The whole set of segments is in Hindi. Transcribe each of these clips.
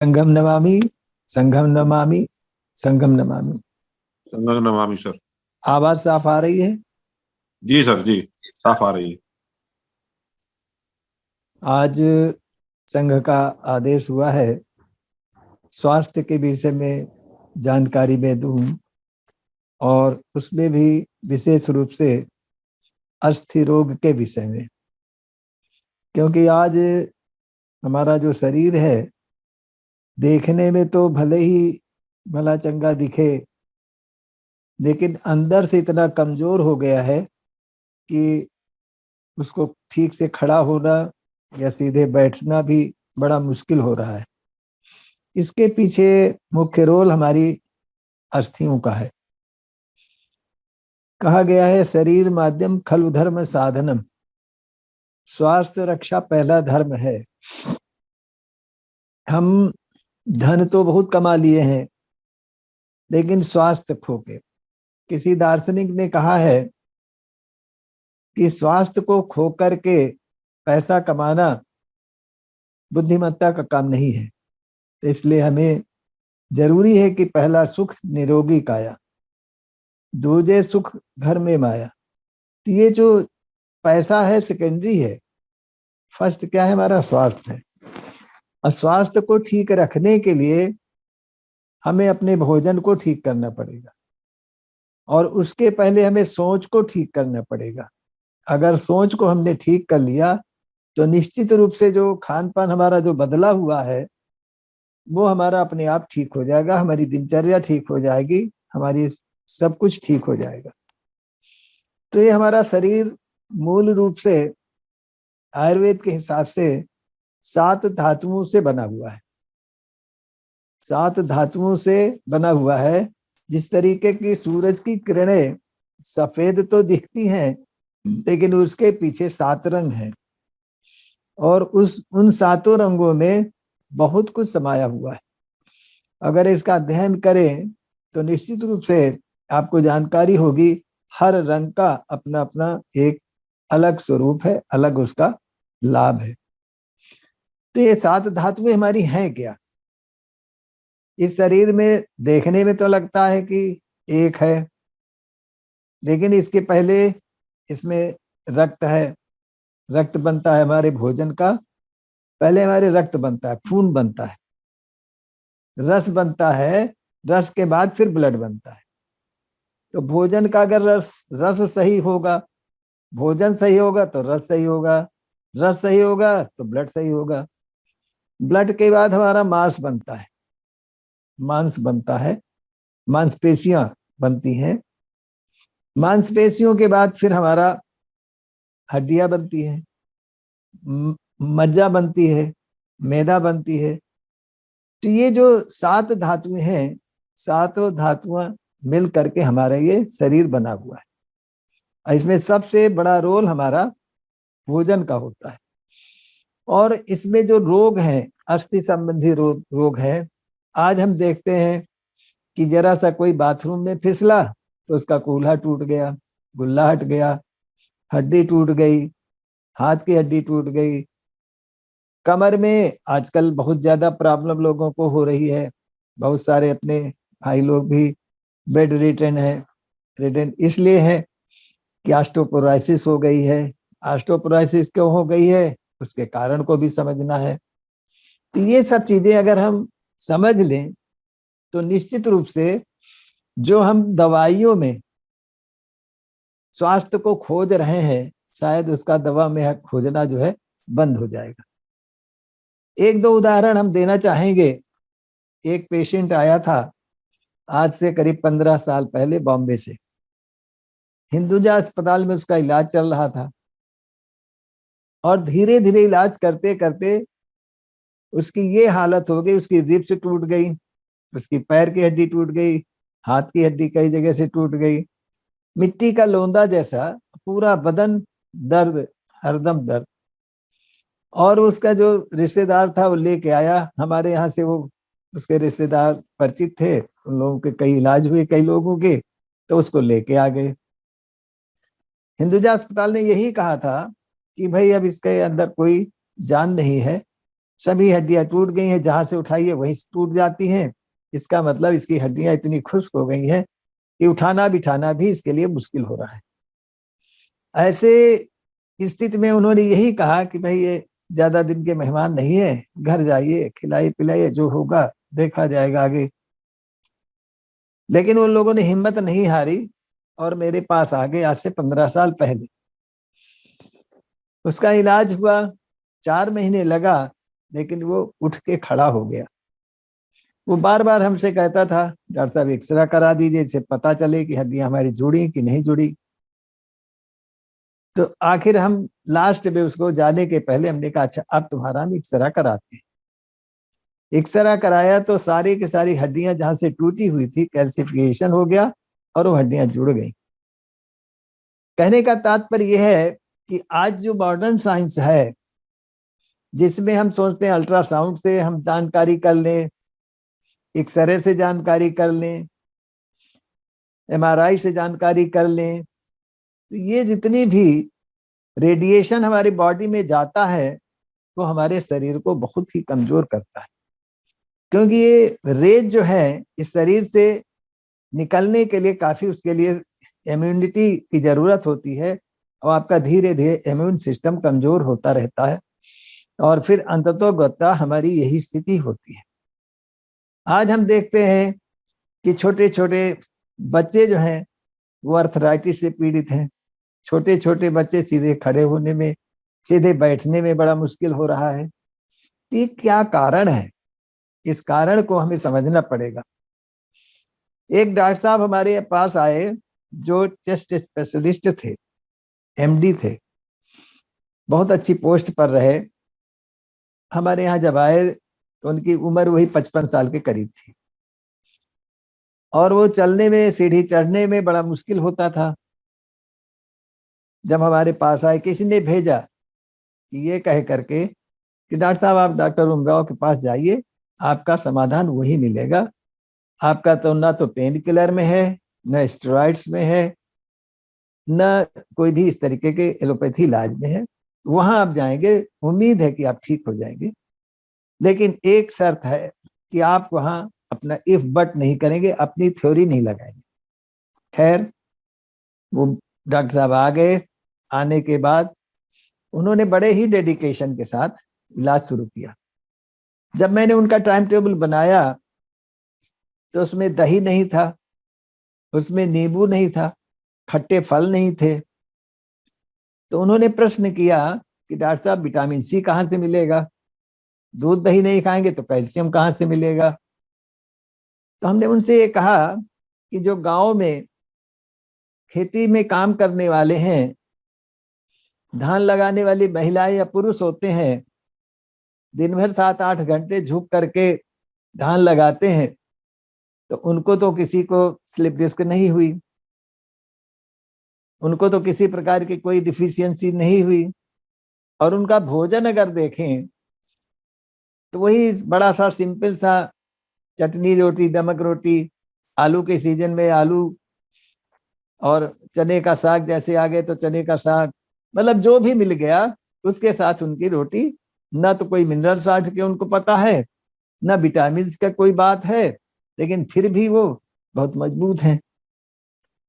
संघम नमामि, संघम नमामि, संघम नमामि। संगम नमामि सर। आवाज साफ आ रही है? जी सर जी, साफ आ रही है। आज संघ का आदेश हुआ है स्वास्थ्य के विषय में जानकारी मैं दूं, और उसमें भी विशेष रूप से अस्थि रोग के विषय में। क्योंकि आज हमारा जो शरीर है, देखने में तो भले ही भला चंगा दिखे, लेकिन अंदर से इतना कमजोर हो गया है कि उसको ठीक से खड़ा होना या सीधे बैठना भी बड़ा मुश्किल हो रहा है। इसके पीछे मुख्य रोल हमारी अस्थियों का है। कहा गया है शरीर माध्यम खलु धर्म साधनम, स्वास्थ्य रक्षा पहला धर्म है। हम धन तो बहुत कमा लिए हैं, लेकिन स्वास्थ्य खो के। किसी दार्शनिक ने कहा है कि स्वास्थ्य को खो करके पैसा कमाना बुद्धिमत्ता का काम नहीं है। तो इसलिए हमें जरूरी है कि पहला सुख निरोगी काया, दूजे सुख घर में माया। तो ये जो पैसा है सेकेंडरी है, फर्स्ट क्या है? हमारा स्वास्थ्य है। और स्वास्थ्य को ठीक रखने के लिए हमें अपने भोजन को ठीक करना पड़ेगा, और उसके पहले हमें सोच को ठीक करना पड़ेगा। अगर सोच को हमने ठीक कर लिया तो निश्चित रूप से जो खान पान हमारा जो बदला हुआ है वो हमारा अपने आप ठीक हो जाएगा, हमारी दिनचर्या ठीक हो जाएगी, हमारी सब कुछ ठीक हो जाएगा। तो ये हमारा शरीर मूल रूप से आयुर्वेद के हिसाब से 7 धातुओं से बना हुआ है। 7 धातुओं से बना हुआ है। जिस तरीके की सूरज की किरणें सफेद तो दिखती हैं, लेकिन उसके पीछे 7 रंग हैं, और उन 7 रंगों में बहुत कुछ समाया हुआ है। अगर इसका अध्ययन करें तो निश्चित रूप से आपको जानकारी होगी, हर रंग का अपना अपना एक अलग स्वरूप है, अलग उसका लाभ है। तो ये 7 धातुएं हमारी हैं क्या? इस शरीर में देखने में तो लगता है कि एक है, लेकिन इसके पहले इसमें रक्त है। रक्त बनता है हमारे भोजन का, पहले हमारे रक्त बनता है, खून बनता है, रस बनता है, रस के बाद फिर ब्लड बनता है। तो भोजन का अगर रस रस सही होगा, भोजन सही होगा तो रस सही होगा, रस सही होगा तो ब्लड सही होगा। ब्लड के बाद हमारा मांस बनता है, मांस बनता है, मांसपेशियां बनती हैं। मांसपेशियों के बाद फिर हमारा हड्डियां बनती हैं, मज्जा बनती है, मैदा बनती है। तो ये जो 7 धातुएं हैं, 7 धातुआं मिल करके हमारा ये शरीर बना हुआ है। इसमें सबसे बड़ा रोल हमारा भोजन का होता है। और इसमें जो रोग हैं, अस्थि संबंधी रोग है। आज हम देखते हैं कि जरा सा कोई बाथरूम में फिसला तो उसका कूल्हा टूट गया, गुल्ला हट गया, हड्डी टूट गई, हाथ की हड्डी टूट गई। कमर में आजकल बहुत ज्यादा प्रॉब्लम लोगों को हो रही है। बहुत सारे अपने भाई लोग भी बेड रिटर्न है। रिटर्न इसलिए है कि ऑस्टियोपोरोसिस हो गई है। ऑस्टियोपोरोसिस क्यों हो गई है, उसके कारण को भी समझना है। तो ये सब चीजें अगर हम समझ लें तो निश्चित रूप से जो हम दवाइयों में स्वास्थ्य को खोज रहे हैं, शायद उसका दवा में खोजना जो है बंद हो जाएगा। एक दो उदाहरण हम देना चाहेंगे। एक पेशेंट आया था आज से करीब 15 साल पहले बॉम्बे से। हिंदुजा अस्पताल में उसका इलाज चल रहा था, और धीरे धीरे इलाज करते करते उसकी ये हालत हो गई, उसकी रिब्स टूट गई, उसकी पैर की हड्डी टूट गई, हाथ की हड्डी कई जगह से टूट गई, मिट्टी का लोंदा जैसा पूरा बदन दर्द, हरदम दर्द। और उसका जो रिश्तेदार था वो लेके आया हमारे यहाँ से। वो उसके रिश्तेदार परिचित थे, उन लोगों के कई इलाज हुए कई लोगों के, तो उसको लेके आ गए। हिंदुजा अस्पताल ने यही कहा था कि भाई अब इसके अंदर कोई जान नहीं है, सभी हड्डियां टूट गई हैं, जहां से उठाइए वहीं से टूट जाती हैं। इसका मतलब इसकी हड्डियां इतनी खुश्क हो गई हैं कि उठाना बिठाना भी इसके लिए मुश्किल हो रहा है। ऐसे स्थिति में उन्होंने यही कहा कि भाई ये ज्यादा दिन के मेहमान नहीं है, घर जाइए, खिलाइए पिलाइए, जो होगा देखा जाएगा आगे। लेकिन उन लोगों ने हिम्मत नहीं हारी और मेरे पास आ गए आज से 15 साल पहले। उसका इलाज हुआ, 4 महीने लगा, लेकिन वो उठ के खड़ा हो गया। वो बार बार हमसे कहता था, डॉक्टर साहब एक्सरे करा दीजिए, इससे पता चले कि हड्डियां हमारी जुड़ी कि नहीं जुड़ी। तो आखिर हम लास्ट में उसको जाने के पहले हमने कहा अच्छा अब तुम्हारा हम एक्सरे कराते हैं। एक्सरा कराया तो सारी की सारी हड्डियां जहां से टूटी हुई थी कैल्सिफिकेशन हो गया और वो हड्डियां जुड़ गई। कहने का तात्पर्य यह है कि आज जो मॉडर्न साइंस है, जिसमें हम सोचते हैं अल्ट्रासाउंड से हम जानकारी कर लें, एक्सरे से जानकारी कर लें, एमआरआई से जानकारी कर लें, तो ये जितनी भी रेडिएशन हमारी बॉडी में जाता है वो हमारे शरीर को बहुत ही कमजोर करता है। क्योंकि ये रेज जो है इस शरीर से निकलने के लिए काफी उसके लिए इम्यूनिटी की जरूरत होती है और आपका धीरे धीरे इम्यून सिस्टम कमजोर होता रहता है और फिर अंततोगत्वा हमारी यही स्थिति होती है। आज हम देखते हैं कि छोटे छोटे बच्चे जो हैं वो अर्थराइटिस से पीड़ित हैं। छोटे छोटे बच्चे सीधे खड़े होने में, सीधे बैठने में बड़ा मुश्किल हो रहा है। ये क्या कारण है? इस कारण को हमें समझना पड़ेगा। एक डॉक्टर साहब हमारे पास आए जो चेस्ट स्पेशलिस्ट थे, एमडी थे, बहुत अच्छी पोस्ट पर रहे। हमारे यहाँ जब आए तो उनकी उम्र वही 55 साल के करीब थी और वो चलने में, सीढ़ी चढ़ने में बड़ा मुश्किल होता था। जब हमारे पास आए, किसी ने भेजा कि ये कह करके कि डॉक्टर साहब आप डॉक्टर उमराव के पास जाइए, आपका समाधान वही मिलेगा। आपका तो ना तो पेन किलर में है, न स्टेरॉइड्स में है, न कोई भी इस तरीके के एलोपैथी इलाज में है। वहां आप जाएंगे, उम्मीद है कि आप ठीक हो जाएंगे, लेकिन एक शर्त है कि आप वहां अपना इफ बट नहीं करेंगे, अपनी थ्योरी नहीं लगाएंगे। खैर, वो डॉक्टर साहब आ गए। आने के बाद उन्होंने बड़े ही डेडिकेशन के साथ इलाज शुरू किया। जब मैंने उनका टाइम टेबल बनाया तो उसमें दही नहीं था, उसमें नींबू नहीं था, खट्टे फल नहीं थे। तो उन्होंने प्रश्न किया कि डॉक्टर साहब विटामिन सी कहाँ से मिलेगा? दूध दही नहीं खाएंगे तो कैल्शियम कहाँ से मिलेगा? तो हमने उनसे ये कहा कि जो गांव में खेती में काम करने वाले हैं, धान लगाने वाली महिलाएं या पुरुष होते हैं, दिन भर 7-8 घंटे झुक करके धान लगाते हैं, तो उनको तो किसी को स्लिप डिस्क नहीं हुई, उनको तो किसी प्रकार की कोई डिफिशियंसी नहीं हुई। और उनका भोजन अगर देखें तो वही बड़ा सा सिंपल सा चटनी रोटी, नमक रोटी, आलू के सीजन में आलू और चने का साग, जैसे आ गए तो चने का साग, मतलब जो भी मिल गया उसके साथ उनकी रोटी। ना तो कोई मिनरल साल्ट के उनको पता है, ना विटामिन का कोई बात है, लेकिन फिर भी वो बहुत मजबूत हैं।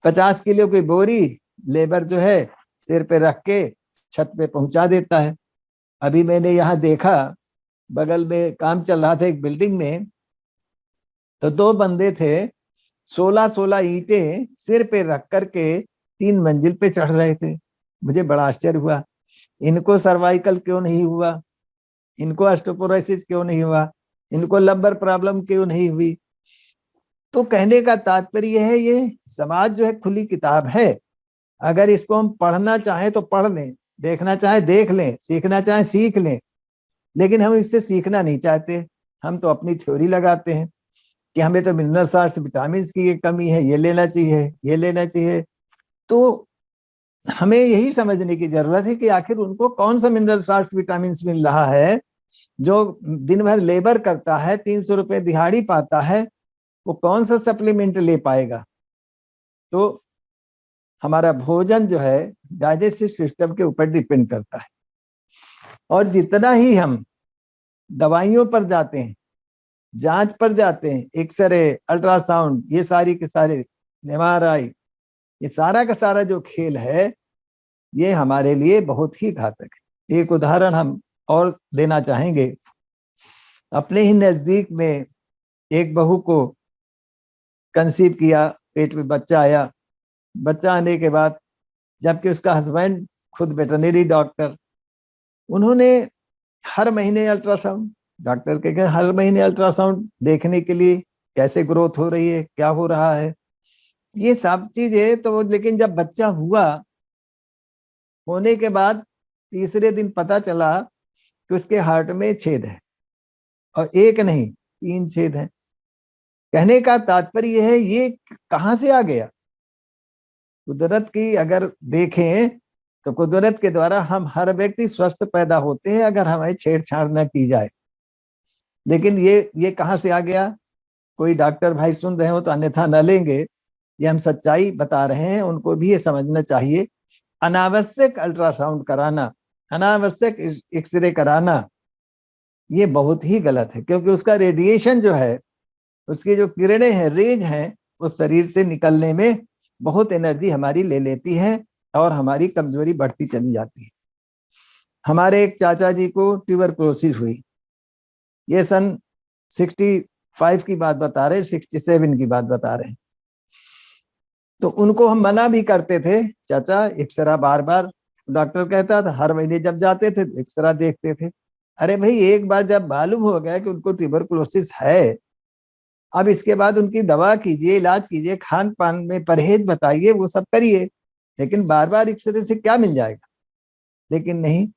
50 किलो की बोरी लेबर जो है सिर पे रख के छत पे पहुंचा देता है। अभी मैंने यहाँ देखा, बगल में काम चल रहा था एक बिल्डिंग में, तो 2 बंदे थे, 16-16 ईंटें सिर पे रख करके 3 मंजिल पे चढ़ रहे थे। मुझे बड़ा आश्चर्य हुआ, इनको सर्वाइकल क्यों नहीं हुआ, इनको ऑस्टियोपोरोसिस क्यों नहीं हुआ, इनको लंबर प्रॉब्लम क्यों नहीं हुई? तो कहने का तात्पर्य है ये समाज जो है खुली किताब है। अगर इसको हम पढ़ना चाहें तो पढ़ लें, देखना चाहे देख लें, सीखना चाहे सीख लें, लेकिन हम इससे सीखना नहीं चाहते। हम तो अपनी थ्योरी लगाते हैं कि हमें तो मिनरल साल्ट, विटामिन की कमी है, ये लेना चाहिए, ये लेना चाहिए। तो हमें यही समझने की जरूरत है कि आखिर उनको कौन सा मिनरल साल्ट, विटामिन मिल रहा है। जो दिन भर लेबर करता है, 300 रुपए दिहाड़ी पाता है, वो कौन सा सप्लीमेंट ले पाएगा? तो हमारा भोजन जो है डाइजेस्टिव सिस्टम के ऊपर डिपेंड करता है। और जितना ही हम दवाइयों पर जाते हैं, जांच पर जाते हैं, एक्सरे, अल्ट्रासाउंड, ये सारी के सारे, MRI, ये सारा का सारा जो खेल है ये हमारे लिए बहुत ही घातक है। एक उदाहरण हम और देना चाहेंगे। अपने ही नजदीक में एक बहू को कंसीव किया, पेट में बच्चा आया। बच्चा आने के बाद जबकि उसका हस्बैंड खुद वेटरनरी डॉक्टर, उन्होंने हर महीने अल्ट्रासाउंड, डॉक्टर के कहे हर महीने अल्ट्रासाउंड देखने के लिए कैसे ग्रोथ हो रही है, क्या हो रहा है, ये सब चीजें तो। लेकिन जब बच्चा हुआ, होने के बाद तीसरे दिन पता चला कि उसके हार्ट में छेद है, और एक नहीं 3 छेद हैं। कहने का तात्पर्य है ये कहां से आ गया। कुदरत की अगर देखें तो कुदरत के द्वारा हम हर व्यक्ति स्वस्थ पैदा होते हैं अगर हमें छेड़छाड़ न की जाए। लेकिन ये कहां से आ गया। कोई डॉक्टर भाई सुन रहे हो तो अन्यथा न लेंगे, ये हम सच्चाई बता रहे हैं, उनको भी ये समझना चाहिए। अनावश्यक अल्ट्रासाउंड कराना, अनावश्यक एक्सरे कराना, ये बहुत ही गलत है, क्योंकि उसका रेडिएशन जो है, उसकी जो किरणें हैं, रेज हैं, उस शरीर से निकलने में बहुत एनर्जी हमारी ले लेती है और हमारी कमजोरी बढ़ती चली जाती है। हमारे एक चाचा जी को ट्यूबरकुलोसिस हुई, ये सन 65 की बात बता रहे, 67 की बात बता रहे हैं। तो उनको हम मना भी करते थे, चाचा एक्सरा बार बार, डॉक्टर कहता था हर महीने जब जाते थे एक्सरा देखते थे। अरे भाई, एक बार जब मालूम हो गया कि उनको ट्यूबरकुलोसिस है, अब इसके बाद उनकी दवा कीजिए, इलाज कीजिए, खान पान में परहेज बताइए, वो सब करिए, लेकिन बार बार एक्सरे से क्या मिल जाएगा। लेकिन नहीं,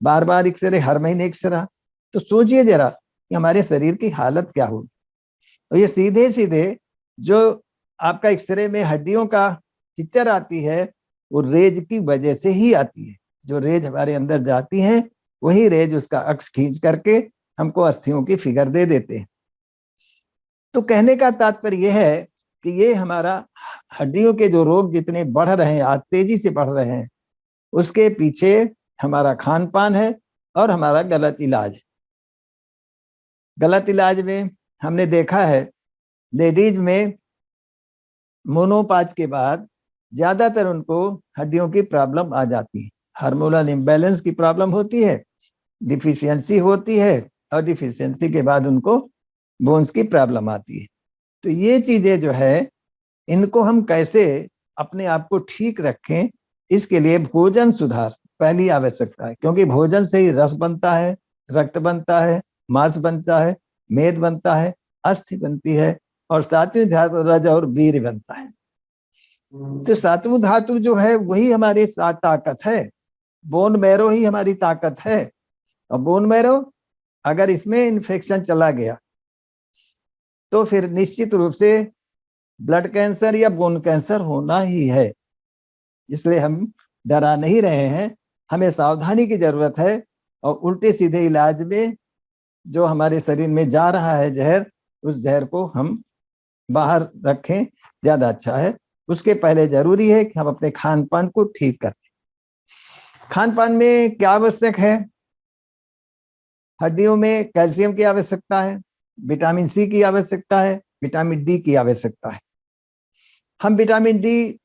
बार बार एक्सरे, हर महीने एक्सरा। तो सोचिए जरा कि हमारे शरीर की हालत क्या होगी। और ये सीधे सीधे जो आपका एक्सरे में हड्डियों का पिक्चर आती है, वो रेज की वजह से ही आती है। जो रेज हमारे अंदर जाती है, वही रेज उसका अक्स खींच करके हमको अस्थियों की फिगर दे देते हैं। तो कहने का तात्पर्य यह है कि ये हमारा हड्डियों के जो रोग जितने बढ़ रहे हैं, आज तेजी से बढ़ रहे हैं, उसके पीछे हमारा खान पान है और हमारा गलत इलाज है। गलत इलाज में हमने देखा है, लेडीज में मोनोपाज के बाद ज्यादातर उनको हड्डियों की प्रॉब्लम आ जाती है। हार्मोनल इम्बैलेंस की प्रॉब्लम होती है, डिफिशियंसी होती है, और डिफिशियंसी के बाद उनको बोन्स की प्रॉब्लम आती है। तो ये चीजें जो है, इनको हम कैसे अपने आप को ठीक रखें, इसके लिए भोजन सुधार पहली आवश्यकता है। क्योंकि भोजन से ही रस बनता है, रक्त बनता है, मांस बनता है, मेद बनता है, अस्थि बनती है, और सातवीं धातु रज और वीर बनता है। तो सातवीं धातु जो है वही हमारी ताकत है, बोन मैरो ही हमारी ताकत है। और बोन मैरो अगर इसमें इन्फेक्शन चला गया तो फिर निश्चित रूप से ब्लड कैंसर या बोन कैंसर होना ही है। इसलिए हम डरा नहीं रहे हैं, हमें सावधानी की जरूरत है। और उल्टे सीधे इलाज में जो हमारे शरीर में जा रहा है जहर, उस जहर को हम बाहर रखें, ज्यादा अच्छा है। उसके पहले जरूरी है कि हम अपने खान पान को ठीक करें। खान पान में क्या आवश्यक है। हड्डियों में कैल्शियम की आवश्यकता है, विटामिन सी की आवश्यकता है, विटामिन डी की आवश्यकता है। हम विटामिन डी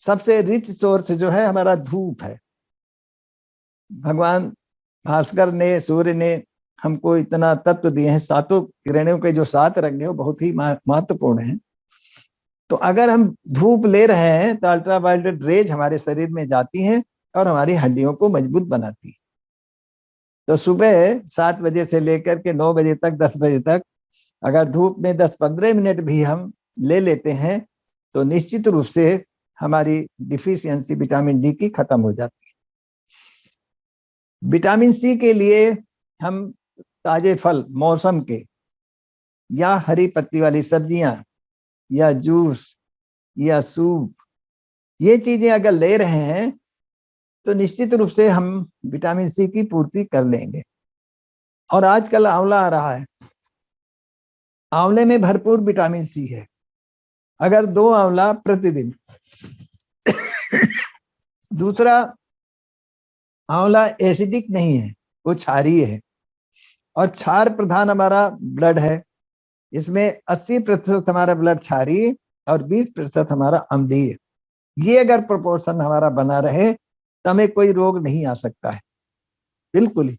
सबसे रिच सोर्स जो है हमारा धूप है। भगवान भास्कर ने, सूर्य ने हमको इतना तत्व दिए हैं, सातों किरणों के जो 7 रंग है वो बहुत ही महत्वपूर्ण है। तो अगर हम धूप ले रहे हैं तो अल्ट्रावायलेट रेज हमारे शरीर में जाती हैं और हमारी हड्डियों को मजबूत बनाती है। तो सुबह 7 बजे से लेकर के 9 बजे तक, 10 बजे तक अगर धूप में 10-15 मिनट भी हम ले लेते हैं तो निश्चित रूप से हमारी डिफिशियंसी विटामिन डी की खत्म हो जाती है। विटामिन सी के लिए हम ताजे फल मौसम के, या हरी पत्ती वाली सब्जियां, या जूस, या सूप, ये चीजें अगर ले रहे हैं तो निश्चित रूप से हम विटामिन सी की पूर्ति कर लेंगे। और आजकल आंवला आ रहा है, आंवले में भरपूर विटामिन सी है। अगर 2 आंवला प्रतिदिन दूसरा, आंवला एसिडिक नहीं है, वो क्षारीय है। और क्षार प्रधान हमारा ब्लड है। इसमें 80% हमारा ब्लड क्षारीय और 20% हमारा अम्लीय। ये अगर प्रोपोर्शन हमारा बना रहे तो हमें कोई रोग नहीं आ सकता है, बिल्कुल ही।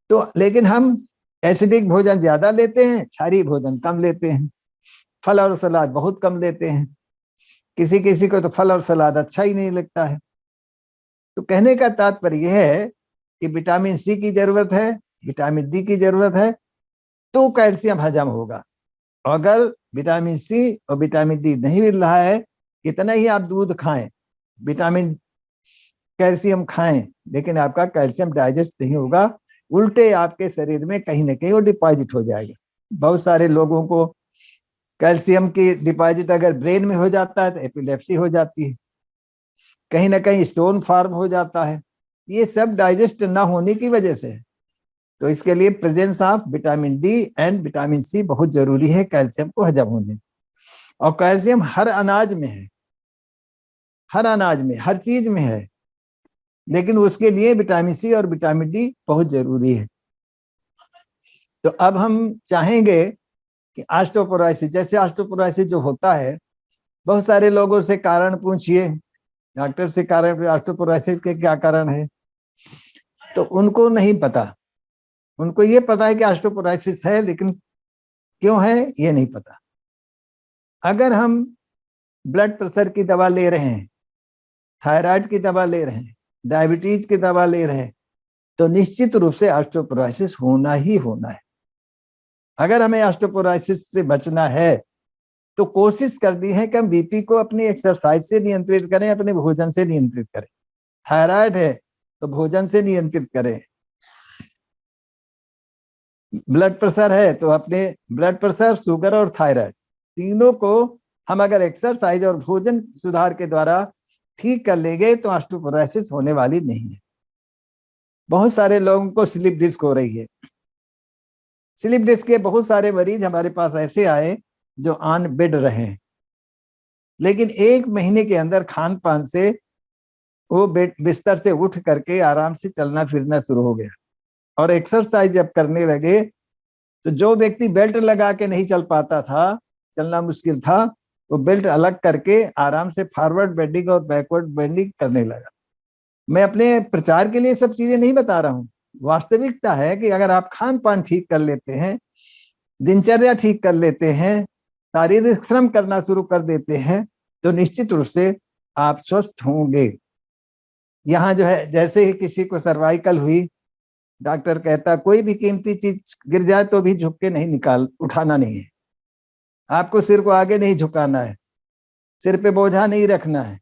तो लेकिन हम एसिडिक भोजन ज्यादा लेते हैं, क्षारीय भोजन कम लेते हैं, फल और सलाद बहुत कम लेते हैं। किसी किसी को तो फल और सलाद अच्छा ही नहीं लगता है। तो कहने का तात्पर्य यह है कि विटामिन सी की जरूरत है, विटामिन डी की जरूरत है, तो कैल्शियम हजम होगा। अगर विटामिन सी और विटामिन डी नहीं मिल रहा है, कितना ही आप दूध खाएं, विटामिन कैल्शियम खाएं, लेकिन आपका कैल्शियम डाइजेस्ट नहीं होगा, उल्टे आपके शरीर में कहीं ना कहीं वो डिपॉजिट हो जाएगा। बहुत सारे लोगों को कैल्शियम की डिपॉजिट अगर ब्रेन में हो जाता है तो एपिलेप्सी हो जाती है, कहीं ना कहीं स्टोन फॉर्म हो जाता है। ये सब डाइजेस्ट ना होने की वजह से है। तो इसके लिए presence of vitamin D and vitamin C बहुत जरूरी है कैल्शियम को हजम होने। और कैल्शियम हर अनाज में है, हर अनाज में, हर चीज में है, लेकिन उसके लिए विटामिन सी और विटामिन डी बहुत जरूरी है। तो अब हम चाहेंगे कि ऑस्टियोपोरोसिस, जैसे ऑस्टियोपोरोसिस जो होता है, बहुत सारे लोगों से कारण पूछिए, डॉक्टर से कारण ऑस्टियोपोरोसिस के क्या कारण है, तो उनको नहीं पता। उनको ये पता है कि ऑस्टियोपोरोसिस है, लेकिन क्यों है ये नहीं पता। अगर हम ब्लड प्रेशर की दवा ले रहे हैं, थायराइड की दवा ले रहे हैं, डायबिटीज की दवा ले रहे हैं, तो निश्चित रूप से ऑस्टियोपोरोसिस होना ही होना है। अगर हमें ऑस्टियोपोरोसिस से बचना है तो कोशिश कर दी है कि हम बीपी को अपनी एक्सरसाइज से नियंत्रित करें, अपने भोजन से नियंत्रित करें। थायराइड है तो भोजन से नियंत्रित करें, ब्लड प्रेशर है तो अपने ब्लड प्रेशर, शुगर और थायराइड तीनों को हम अगर एक्सरसाइज और भोजन सुधार के द्वारा ठीक कर लेंगे तो ऑस्टियोपोरोसिस होने वाली नहीं है। बहुत सारे लोगों को स्लिप डिस्क हो रही है। स्लिप डिस्क के बहुत सारे मरीज हमारे पास ऐसे आए जो ऑन बेड रहे, लेकिन 1 महीने के अंदर खान पान से वो बेड बिस्तर से उठ करके आराम से चलना फिरना शुरू हो गया। और एक्सरसाइज जब करने लगे तो जो व्यक्ति बेल्ट लगा के नहीं चल पाता था, चलना मुश्किल था, वो बेल्ट अलग करके आराम से फॉरवर्ड बेंडिंग और बैकवर्ड बेंडिंग करने लगा। मैं अपने प्रचार के लिए सब चीजें नहीं बता रहा हूँ, वास्तविकता है कि अगर आप खान पान ठीक कर लेते हैं, दिनचर्या ठीक कर लेते हैं, शारीरिक श्रम करना शुरू कर देते हैं, तो निश्चित रूप से आप स्वस्थ होंगे। यहाँ जो है, जैसे ही किसी को सर्वाइकल हुई, डॉक्टर कहता कोई भी कीमती चीज गिर जाए तो भी झुक के नहीं उठाना नहीं है, आपको सिर को आगे नहीं झुकाना है, सिर पे बोझा नहीं रखना है।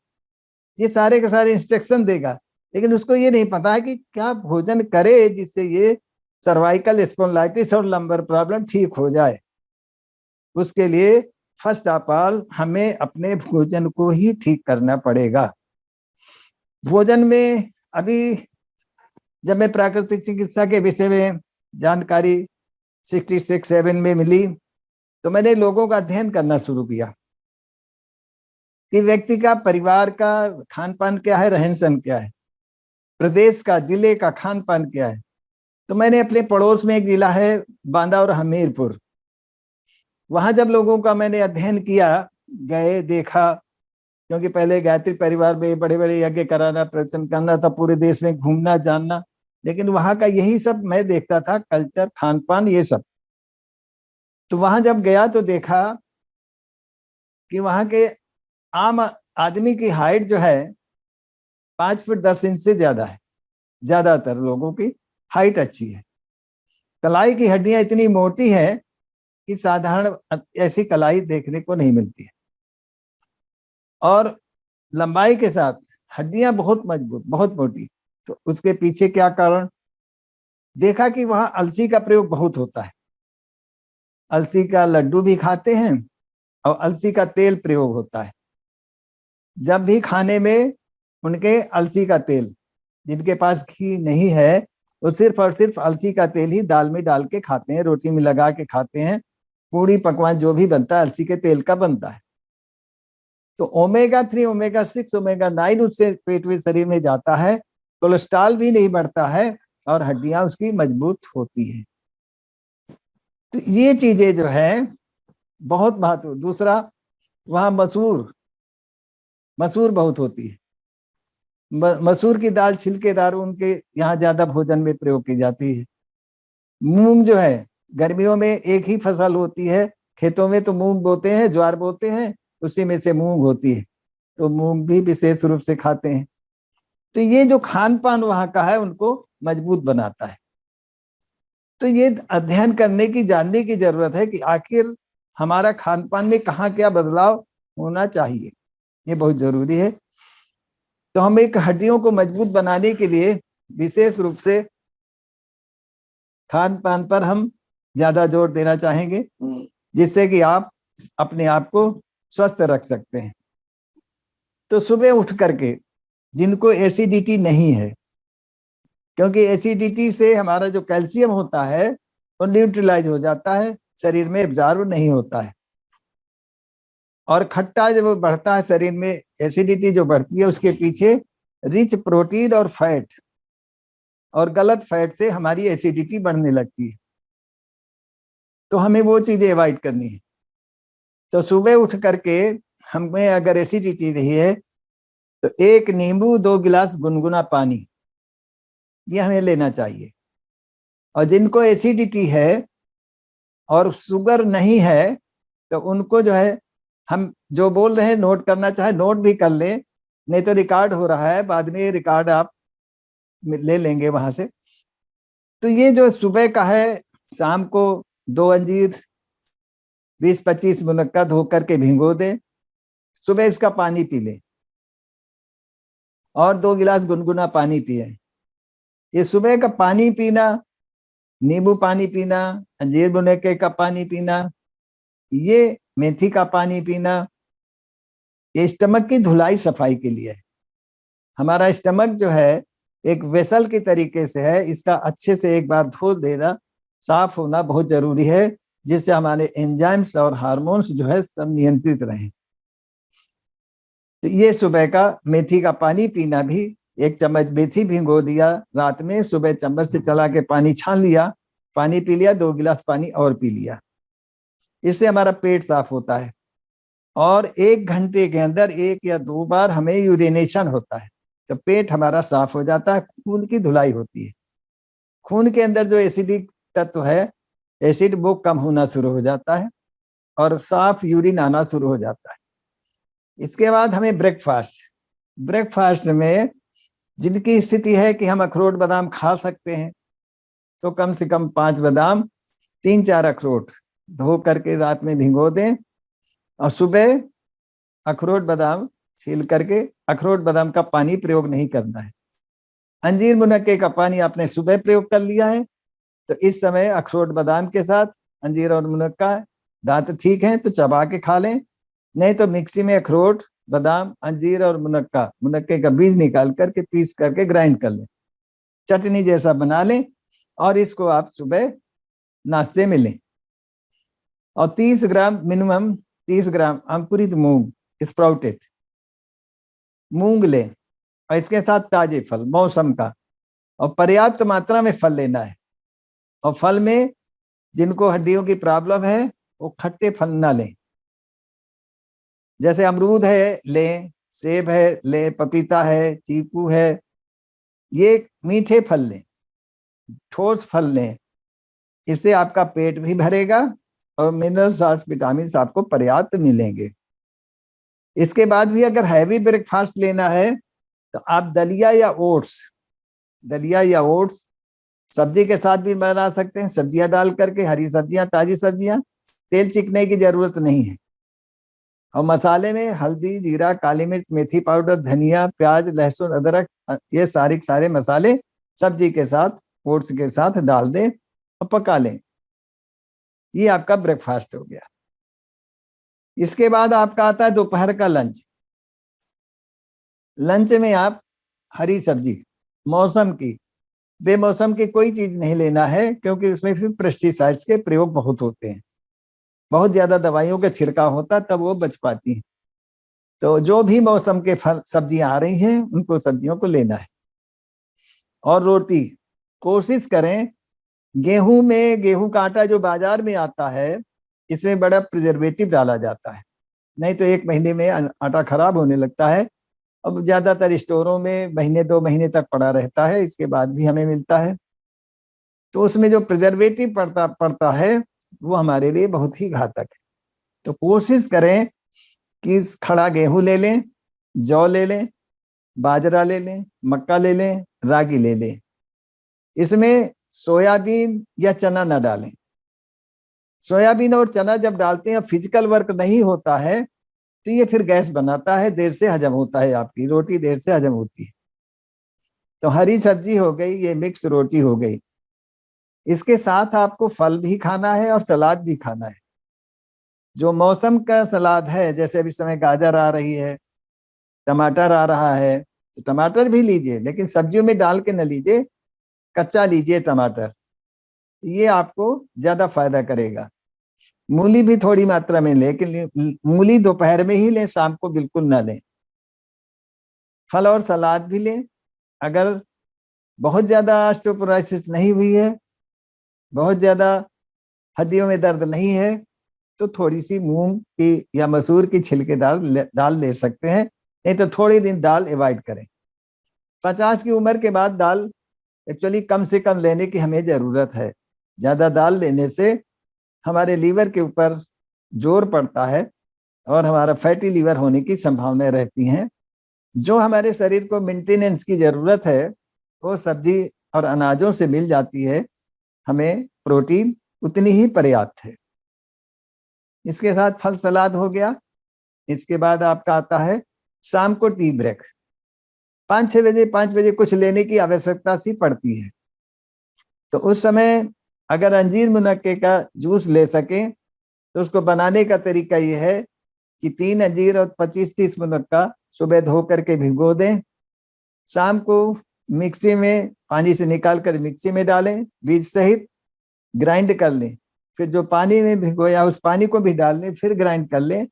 ये सारे के सारे इंस्ट्रक्शन देगा, लेकिन उसको ये नहीं पता है कि क्या भोजन करे जिससे ये सर्वाइकल स्पॉन्डिलाइटिस और लंबर प्रॉब्लम ठीक हो जाए। उसके लिए फर्स्ट ऑफ ऑल हमें अपने भोजन को ही ठीक करना पड़ेगा। भोजन में अभी जब मैं प्राकृतिक चिकित्सा के विषय में जानकारी 66-7 में मिली, तो मैंने लोगों का अध्ययन करना शुरू किया कि व्यक्ति का, परिवार का खान पान क्या है, रहन सहन क्या है, प्रदेश का, जिले का खान पान क्या है। तो मैंने अपने पड़ोस में एक जिला है बांदा और हमीरपुर, वहां जब लोगों का मैंने अध्ययन किया, गए देखा, क्योंकि पहले गायत्री परिवार में बड़े बड़े यज्ञ कराना, प्रवचन करना था, पूरे देश में घूमना जानना, लेकिन वहां का यही सब मैं देखता था, कल्चर, खान पान, ये सब। तो वहां जब गया तो देखा कि वहां के आम आदमी की हाइट जो है 5 फुट 10 इंच से ज्यादा है, ज्यादातर लोगों की हाइट अच्छी है। कलाई की हड्डियां इतनी मोटी है कि साधारण ऐसी कलाई देखने को नहीं मिलती है, और लंबाई के साथ हड्डियां बहुत मजबूत, बहुत मोटी। तो उसके पीछे क्या कारण देखा कि वहां अलसी का प्रयोग बहुत होता है, अलसी का लड्डू भी खाते हैं और अलसी का तेल प्रयोग होता है। जब भी खाने में उनके अलसी का तेल, जिनके पास घी नहीं है वो सिर्फ और सिर्फ अलसी का तेल ही दाल में डाल के खाते हैं, रोटी में लगा के खाते हैं, पूरी पकवान जो भी बनता है अलसी के तेल का बनता है। तो ओमेगा 3, ओमेगा 6, ओमेगा 9 उससे पेट में, शरीर में जाता है, कोलेस्ट्रॉल भी नहीं बढ़ता है और हड्डियां उसकी मजबूत होती है। तो ये चीजें जो है बहुत महत्व। दूसरा, वहां मसूर बहुत होती है। मसूर की दाल छिलकेदार उनके यहाँ ज्यादा भोजन में प्रयोग की जाती है। मूंग जो है गर्मियों में एक ही फसल होती है, खेतों में तो मूंग बोते हैं, ज्वार बोते हैं, उसी में से मूंग होती है, तो मूंग भी विशेष रूप से खाते हैं। तो ये जो खान पान वहां का है उनको मजबूत बनाता है। तो ये अध्ययन करने की, जानने की जरूरत है कि आखिर हमारा खान पान में कहाँ क्या बदलाव होना चाहिए, ये बहुत जरूरी है। तो हम एक हड्डियों को मजबूत बनाने के लिए विशेष रूप से खान पान पर हम ज्यादा जोर देना चाहेंगे, जिससे कि आप अपने आप को स्वस्थ रख सकते हैं। तो सुबह उठ करके जिनको एसिडिटी नहीं है, क्योंकि एसिडिटी से हमारा जो कैल्शियम होता है वो न्यूट्रलाइज हो जाता है, शरीर में एब्जॉर्ब नहीं होता है। और खट्टा जब बढ़ता है शरीर में, एसिडिटी जो बढ़ती है उसके पीछे रिच प्रोटीन और फैट और गलत फैट से हमारी एसिडिटी बढ़ने लगती है। तो हमें वो चीजें अवॉइड करनी है। तो सुबह उठ करके हमें अगर एसिडिटी रही है तो एक नींबू 2 गिलास गुनगुना पानी, ये हमें लेना चाहिए। और जिनको एसिडिटी है और शुगर नहीं है तो उनको जो है, हम जो बोल रहे हैं नोट करना चाहे नोट भी कर लें, नहीं तो रिकॉर्ड हो रहा है, बाद में रिकॉर्ड आप ले लेंगे वहां से। तो ये जो सुबह का है, शाम को 2 अंजीर 20-25 मुनक्का धो करके भिगो दें, सुबह इसका पानी पी लें और 2 गिलास गुनगुना पानी पिए। ये सुबह का पानी पीना, नींबू पानी पीना, अंजीर मुनक्के का पानी पीना, ये मेथी का पानी पीना, ये स्टमक की धुलाई सफाई के लिए है। हमारा स्टमक जो है एक वेसल की तरीके से है, इसका अच्छे से एक बार धो देना, साफ होना बहुत जरूरी है, जिससे हमारे एंजाइम्स और हार्मोन्स जो है सब नियंत्रित रहें। तो ये सुबह का मेथी का पानी पीना भी, 1 चम्मच मेथी भिगो दिया रात में, सुबह चम्मच से चला के पानी छान लिया, पानी पी लिया, 2 गिलास पानी और पी लिया, इससे हमारा पेट साफ होता है। और 1 घंटे के अंदर 1 या 2 बार हमें यूरिनेशन होता है, तो पेट हमारा साफ हो जाता है, खून की धुलाई होती है। खून के अंदर जो एसिडिक तत्व है, एसिड वो कम होना शुरू हो जाता है और साफ यूरिन आना शुरू हो जाता है। इसके बाद हमें ब्रेकफास्ट में जिनकी स्थिति है कि हम अखरोट बादाम खा सकते हैं, तो कम से कम 5 बादाम, 3-4 अखरोट धो करके रात में भिगो दें और सुबह अखरोट बादाम छील करके, अखरोट बादाम का पानी प्रयोग नहीं करना है। अंजीर मुनक्के का पानी आपने सुबह प्रयोग कर लिया है, तो इस समय अखरोट बादाम के साथ अंजीर और मुनक्का, दांत ठीक है तो चबा के खा लें, नहीं तो मिक्सी में अखरोट बादाम अंजीर और मुनक्के का बीज निकाल करके पीस करके ग्राइंड कर लें, चटनी जैसा बना लें और इसको आप सुबह नाश्ते में लें। और 30 ग्राम मिनिमम 30 ग्राम अंकुरित मूंग, स्प्राउटेड मूंग लें, और इसके साथ ताजे फल मौसम का, और पर्याप्त मात्रा में फल लेना है। और फल में जिनको हड्डियों की प्रॉब्लम है वो खट्टे फल ना लें, जैसे अमरूद है लें, सेब है लें, पपीता है, चीकू है, ये मीठे फल लें, ठोस फल लें, इससे आपका पेट भी भरेगा और मिनरल्स और विटामिन आपको पर्याप्त मिलेंगे। इसके बाद भी अगर हैवी ब्रेकफास्ट लेना है तो आप दलिया या ओट्स सब्जी के साथ भी बना सकते हैं, सब्जियां डाल करके, हरी सब्जियां, ताजी सब्जियां, तेल चिकने की जरूरत नहीं है। और मसाले में हल्दी, जीरा, काली मिर्च, मेथी पाउडर, धनिया, प्याज, लहसुन, अदरक, ये सारे मसाले सब्जी के साथ, ओट्स के साथ डाल दें और पका लें। ये आपका ब्रेकफास्ट हो गया। इसके बाद आपका आता है दोपहर का लंच। लंच में आप हरी सब्जी, मौसम की, बेमौसम की कोई चीज नहीं लेना है, क्योंकि उसमें फिर पेस्टिसाइड्स के प्रयोग बहुत होते हैं, बहुत ज्यादा दवाइयों का छिड़काव होता है, तब वो बच पाती है। तो जो भी मौसम के फल सब्जियां आ रही हैं उनको सब्जियों को लेना है। और रोटी कोशिश करें गेहूं का आटा जो बाजार में आता है, इसमें बड़ा प्रिजर्वेटिव डाला जाता है, नहीं तो 1 महीने में आटा खराब होने लगता है। अब ज्यादातर स्टोरों में महीने 2 महीने तक पड़ा रहता है, इसके बाद भी हमें मिलता है। तो उसमें जो प्रिजर्वेटिव पड़ता है वो हमारे लिए बहुत ही घातक है। तो कोशिश करें कि खड़ा गेहूं ले लें, जौ ले लें, बाजरा ले लें, मक्का ले लें, रागी ले लें। इसमें सोयाबीन या चना ना डालें। सोयाबीन और चना जब डालते हैं, फिजिकल वर्क नहीं होता है, तो ये फिर गैस बनाता है, देर से हजम होता है, आपकी रोटी देर से हजम होती है। तो हरी सब्जी हो गई, ये मिक्स रोटी हो गई। इसके साथ आपको फल भी खाना है और सलाद भी खाना है। जो मौसम का सलाद है, जैसे अभी समय गाजर आ रही है, टमाटर आ रहा है, तो टमाटर भी लीजिए, लेकिन सब्जियों में डाल के न लीजिए, कच्चा लीजिए टमाटर, ये आपको ज्यादा फायदा करेगा। मूली भी थोड़ी मात्रा में लें, लेकिन मूली दोपहर में ही लें, शाम को बिल्कुल ना लें। फल और सलाद भी लें। अगर बहुत ज्यादा ऑस्टियोपोरोसिस नहीं हुई है, बहुत ज्यादा हड्डियों में दर्द नहीं है, तो थोड़ी सी मूंग की या मसूर की छिलकेदार दाल ले सकते हैं, नहीं तो थोड़े दिन दाल अवॉइड करें। 50 की उम्र के बाद दाल एक्चुअली कम से कम लेने की हमें जरूरत है। ज्यादा दाल लेने से हमारे लीवर के ऊपर जोर पड़ता है और हमारा फैटी लीवर होने की संभावनाएं रहती हैं। जो हमारे शरीर को मेंटेनेंस की जरूरत है वो सब्जी और अनाजों से मिल जाती है, हमें प्रोटीन उतनी ही पर्याप्त है। इसके साथ फल सलाद हो गया। इसके बाद आपका आता है शाम को टी ब्रेक। 5 बजे कुछ लेने की आवश्यकता सी पड़ती है, तो उस समय अगर अंजीर मुनक्के का जूस ले सकें, तो उसको बनाने का तरीका यह है कि 3 अंजीर और 25-30 मुनक्का सुबह धो करके भिगो दें, शाम को मिक्सी में पानी से निकाल कर मिक्सी में डालें, बीज सहित ग्राइंड कर लें, फिर जो पानी में भिगोया उस पानी को भी डाल लें, फिर ग्राइंड कर लें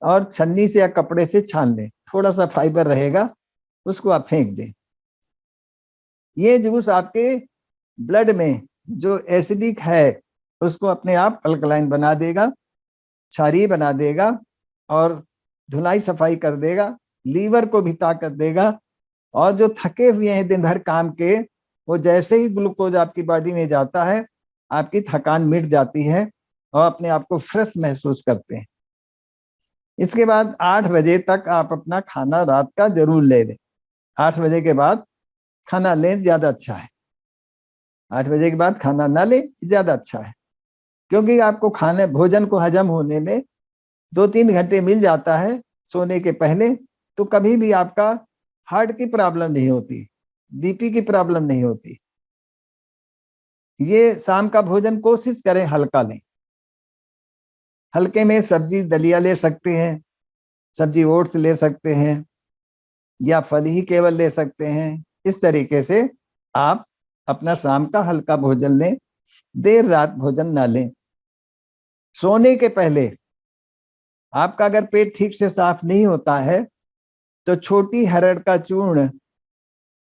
और छन्नी से या कपड़े से छान लें, थोड़ा सा फाइबर रहेगा, उसको आप फेंक दें। ये जूस आपके ब्लड में जो एसिडिक है उसको अपने आप अल्कलाइन बना देगा, क्षारीय बना देगा और धुलाई सफाई कर देगा, लीवर को भी ताकत देगा। और जो थके हुए हैं दिन भर काम के, वो जैसे ही ग्लूकोज आपकी बॉडी में जाता है, आपकी थकान मिट जाती है और अपने आप को फ्रेश महसूस करते हैं। इसके बाद 8 बजे तक आप अपना खाना रात का जरूर ले लें। 8 बजे के बाद खाना लें, ज्यादा अच्छा है। 8 बजे के बाद खाना ना लें, ज्यादा अच्छा है, क्योंकि आपको खाने भोजन को हजम होने में 2-3 घंटे मिल जाता है सोने के पहले। तो कभी भी आपका हार्ट की प्रॉब्लम नहीं होती, बीपी की प्रॉब्लम नहीं होती। ये शाम का भोजन कोशिश करें हल्का लें। हल्के में सब्जी दलिया ले सकते हैं, सब्जी ओट्स ले सकते हैं, या फल ही केवल ले सकते हैं। इस तरीके से आप अपना शाम का हल्का भोजन लें, देर रात भोजन ना लें। सोने के पहले आपका अगर पेट ठीक से साफ नहीं होता है, तो छोटी हरड़ का चूर्ण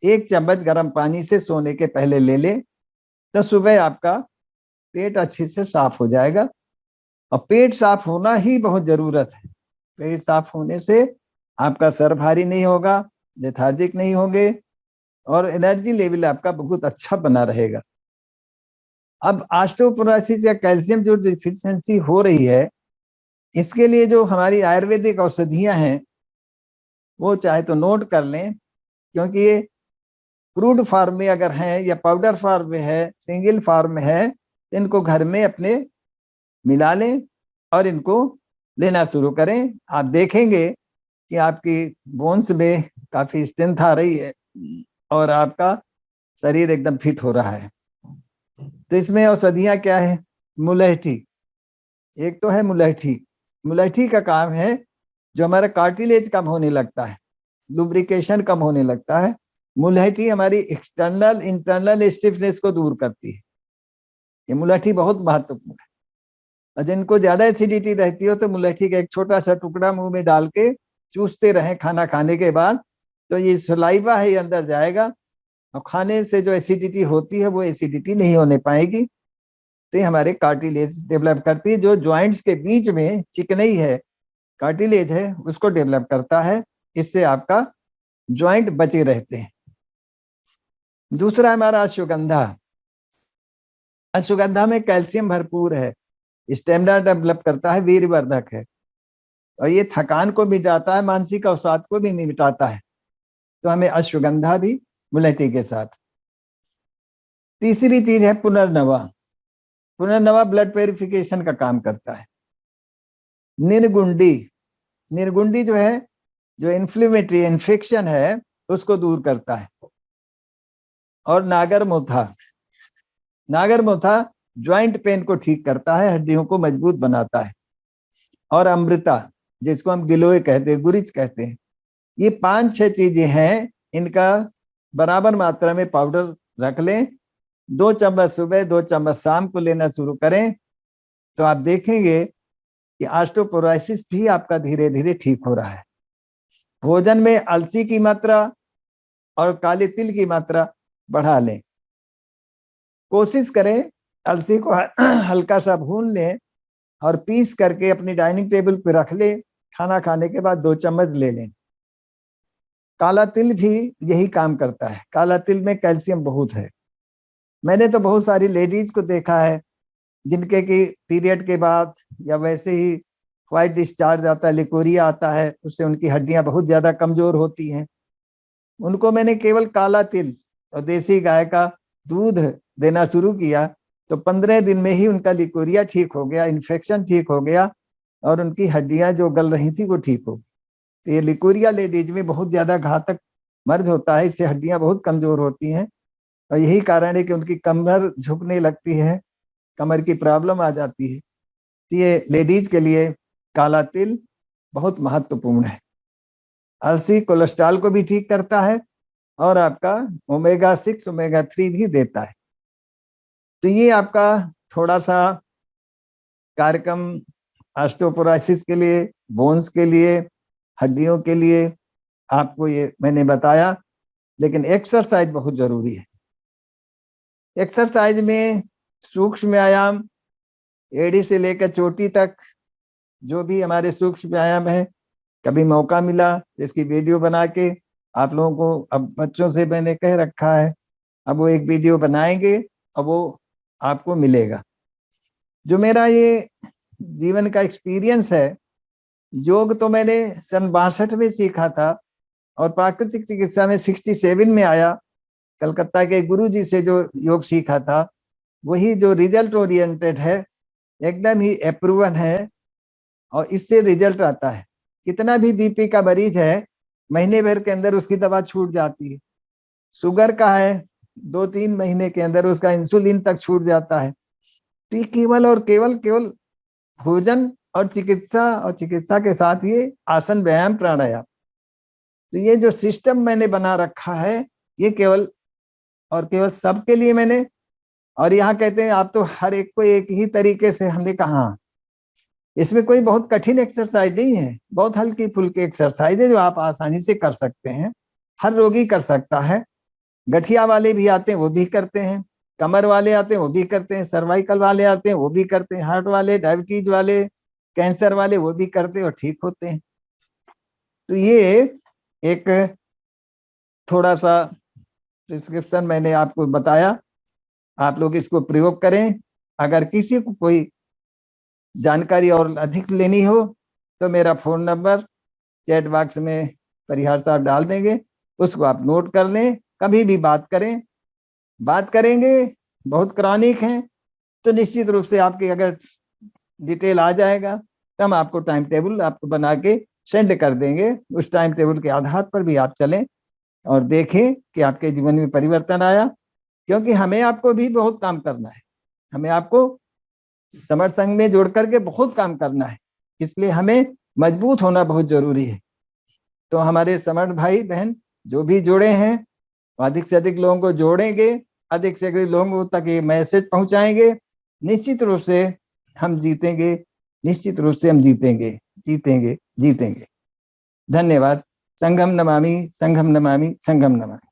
1 चम्मच गर्म पानी से सोने के पहले ले ले, तो सुबह आपका पेट अच्छे से साफ हो जाएगा। और पेट साफ होना ही बहुत जरूरत है। पेट साफ होने से आपका सर भारी नहीं होगा, लेथार्जिक नहीं होंगे और एनर्जी लेवल आपका बहुत अच्छा बना रहेगा। अब ऑस्टियोपोरोसिस या कैल्शियम जो डिफिशियंसी हो रही है, इसके लिए जो हमारी आयुर्वेदिक औषधियां हैं वो चाहे तो नोट कर लें, क्योंकि ये क्रूड फॉर्म में अगर है या पाउडर फॉर्म में है, सिंगल फॉर्म में है, तो इनको घर में अपने मिला लें और इनको लेना शुरू करें। आप देखेंगे कि आपकी बोन्स में काफी स्ट्रेंथ आ रही है और आपका शरीर एकदम फिट हो रहा है। तो इसमें औषधियां क्या है? मुलैठी, एक तो है मुलैठी। मुलैठी का काम है जो हमारा कार्टिलेज कम होने लगता है, लुब्रिकेशन कम होने लगता है। मुलैठी हमारी एक्सटर्नल इंटरनल स्टिफनेस को दूर करती है। ये मुलैठी बहुत महत्वपूर्ण है। और जिनको ज्यादा एसिडिटी रहती हो, तो मुलैठी का एक छोटा सा टुकड़ा मुंह में डाल के चूसते रहें खाना खाने के बाद, तो ये सलाइवा है ये अंदर जाएगा और खाने से जो एसिडिटी होती है वो एसिडिटी नहीं होने पाएगी, तो हमारे कार्टिलेज डेवलप करती है, जो ज्वाइंट्स के बीच में चिकनाई है, कार्टिलेज है, उसको डेवलप करता है। इससे आपका ज्वाइंट बचे रहते हैं। दूसरा हमारा अश्वगंधा। अश्वगंधा में कैल्शियम भरपूर है, स्टेमिना डेवलप करता है, वीरवर्धक है, और ये थकान को मिटाता है, मानसिक अवसाद को भी मिटाता है। तो हमें अश्वगंधा भी मुलेठी के साथ। तीसरी चीज है पुनर्नवा। पुनर्नवा ब्लड प्यूरिफिकेशन का काम करता है। निर्गुंडी, निर्गुंडी जो है, जो इन्फ्लेमेटरी इन्फेक्शन है उसको दूर करता है। और नागरमोथा, नागरमोथा ज्वाइंट पेन को ठीक करता है, हड्डियों को मजबूत बनाता है। और अमृता, जिसको हम गिलोय कहते हैं, गुरिच कहते हैं, ये 5-6 चीजें हैं। इनका बराबर मात्रा में पाउडर रख लें, 2 चम्मच सुबह 2 चम्मच शाम को लेना शुरू करें, तो आप देखेंगे कि ऑस्टियोपोरोसिस भी आपका धीरे धीरे ठीक हो रहा है। भोजन में अलसी की मात्रा और काले तिल की मात्रा बढ़ा लें। कोशिश करें अलसी को हल्का सा भून लें और पीस करके अपनी डाइनिंग टेबल पर रख लें, खाना खाने के बाद 2 चम्मच ले लें। काला तिल भी यही काम करता है, काला तिल में कैल्शियम बहुत है। मैंने तो बहुत सारी लेडीज को देखा है जिनके की पीरियड के बाद या वैसे ही व्हाइट डिस्चार्ज आता है, लिकोरिया आता है, उससे उनकी हड्डियां बहुत ज्यादा कमजोर होती हैं। उनको मैंने केवल काला तिल और देसी गाय का दूध देना शुरू किया, तो 15 दिन में ही उनका लिकोरिया ठीक हो गया, इन्फेक्शन ठीक हो गया, और उनकी हड्डियां जो गल रही थी वो ठीक हो। तो ये लिकोरिया लेडीज में बहुत ज्यादा घातक मर्ज होता है, इससे हड्डियां बहुत कमजोर होती हैं, और यही कारण है कि उनकी कमर झुकने लगती है, कमर की प्रॉब्लम आ जाती है। तो ये लेडीज के लिए काला तिल बहुत महत्वपूर्ण है। अलसी कोलेस्ट्रॉल को भी ठीक करता है और आपका ओमेगा 6 ओमेगा 3 भी देता है। तो ये आपका थोड़ा सा कार्यक्रम ऑस्टियोपोरोसिस के लिए, बोन्स के लिए, हड्डियों के लिए आपको ये मैंने बताया। लेकिन एक्सरसाइज बहुत जरूरी है। एक्सरसाइज में सूक्ष्म व्यायाम, एड़ी से लेकर चोटी तक जो भी हमारे सूक्ष्म व्यायाम है, कभी मौका मिला इसकी वीडियो बना के आप लोगों को, अब बच्चों से मैंने कह रखा है, अब वो एक वीडियो बनाएंगे और वो आपको मिलेगा। जो मेरा ये जीवन का एक्सपीरियंस है, योग तो मैंने सन 62 में सीखा था और प्राकृतिक चिकित्सा में 67 में आया। कलकत्ता के गुरु जी से जो योग सीखा था वही जो रिजल्ट ओरिएंटेड है, एकदम ही अप्रूवन है, और इससे रिजल्ट आता है। कितना भी बीपी का मरीज है, महीने भर के अंदर उसकी दवा छूट जाती है। शुगर का है, 2-3 महीने के अंदर उसका इंसुलिन तक छूट जाता है। तो केवल और केवल केवल भोजन और चिकित्सा के साथ ये आसन, व्यायाम, प्राणायाम, तो ये जो सिस्टम मैंने बना रखा है ये केवल और केवल सबके लिए मैंने। और यहाँ कहते हैं आप तो हर एक को एक ही तरीके से, हमने कहा इसमें कोई बहुत कठिन एक्सरसाइज नहीं है, बहुत हल्की फुल्की एक्सरसाइज है जो आप आसानी से कर सकते हैं, हर रोगी कर सकता है। गठिया वाले भी आते हैं वो भी करते हैं, कमर वाले आते हैं वो भी करते हैं, सर्वाइकल वाले आते हैं वो भी करते हैं, हार्ट वाले, डायबिटीज वाले, कैंसर वाले वो भी करते हैं और ठीक होते हैं। तो ये एक थोड़ा सा प्रिस्क्रिप्शन मैंने आपको बताया, आप लोग इसको प्रयोग करें। अगर किसी को कोई जानकारी और अधिक लेनी हो तो मेरा फोन नंबर चैट बॉक्स में परिहार साहब डाल देंगे, उसको आप नोट कर लें, कभी भी बात करें, बात करेंगे। बहुत क्रॉनिक हैं तो निश्चित रूप से आपकी अगर डिटेल आ जाएगा तो हम आपको टाइम टेबल आपको बना के सेंड कर देंगे। उस टाइम टेबल के आधार पर भी आप चलें और देखें कि आपके जीवन में परिवर्तन आया, क्योंकि हमें आपको भी बहुत काम करना है, हमें आपको समर संघ में जोड़ करके बहुत काम करना है, इसलिए हमें मजबूत होना बहुत जरूरी है। तो हमारे समर्थ भाई बहन जो भी जुड़े हैं, अधिक से अधिक लोगों को जोड़ेंगे, अधिक से अधिक लोगों तक ये मैसेज पहुंचाएंगे, निश्चित रूप से हम जीतेंगे, निश्चित रूप से हम जीतेंगे, जीतेंगे, जीतेंगे। धन्यवाद। संघम नमामि, संघम नमामि, संघम नमामि।